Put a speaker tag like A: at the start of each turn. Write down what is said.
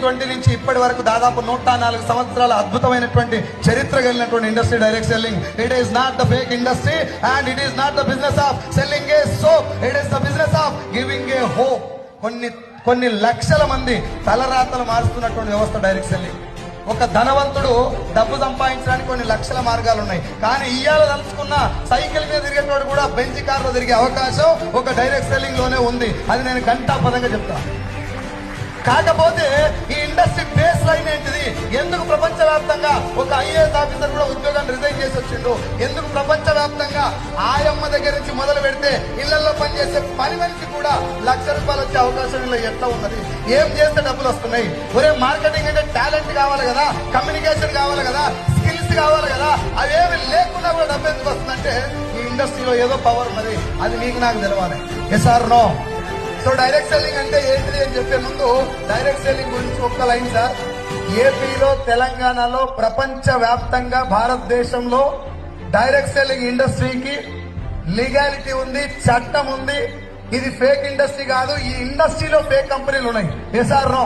A: 1920 నుంచి ఇప్పటి వరకు దాదాపు 104 సంవత్సరాల అద్భుతమైనటువంటి చరిత్ర కలిగినటువంటి industry direct selling. It is not the fake industry and it is not the business of selling A soap, it is the business of giving a hope. కొన్ని లక్షల మంది తలరాతలు మారుస్తున్నటువంటి వ్యవస్థ డైరెక్ట్ సెల్లింగ్. ఒక ధనవంతుడు డబ్బు సంపాదించడానికి కొన్ని లక్షల మార్గాలు ఉన్నాయి, కానీ ఇయ్యాల తలుచుకున్న సైకిల్ మీద తిరిగేటోడు కూడా బెంచ్ కార్లో తిరిగే అవకాశం ఒక డైరెక్ట్ సెల్లింగ్ లోనే ఉంది. అది నేను ఘంటాపదంగా చెప్తాను. కాకపోతే ఈ ఇండస్ట్రీ బేస్ లైన్ ఏంటిది? ఎందుకు ప్రపంచవ్యాప్తంగా ఒక ఐఏఎస్ ఆఫీసర్ కూడా ఉద్యోగాన్ని రిజైన్ చేసి వచ్చిండు? ఎందుకు ప్రపంచవ్యాప్తంగా ఆయమ్మ దగ్గర నుంచి మొదలు పెడితే ఇళ్లలో పనిచేసే పని మనిషి కూడా ₹1,00,000 వచ్చే అవకాశం ఇలా ఎట్లా ఉన్నది? ఏం చేస్తే డబ్బులు వస్తున్నాయి? ఒరే, మార్కెటింగ్ అంటే టాలెంట్ కావాలి కదా, కమ్యూనికేషన్ కావాలి కదా, స్కిల్స్ కావాలి కదా. అవేమి లేకుండా కూడా డబ్బు ఎందుకు వస్తుందంటే ఈ ఇండస్ట్రీలో ఏదో పవర్ ఉన్నది. అది మీకు నాకు తెలవాలి. Yes or no? So direct selling అంటే ఏంటిది అని చెప్పే ముందు డైరెక్ట్ సెల్లింగ్ గురించి ఒక్క లైన్ సార్. ఏపీలో, తెలంగాణలో, ప్రపంచ వ్యాప్తంగా భారతదేశంలో డైరెక్ట్ సెల్లింగ్ ఇండస్ట్రీకి లీగాలిటీ ఉంది, చట్టం ఉంది. ఇది ఫేక్ ఇండస్ట్రీ కాదు. ఈ ఇండస్ట్రీలో ఫేక్ కంపెనీలు ఉన్నాయి. Yes or no?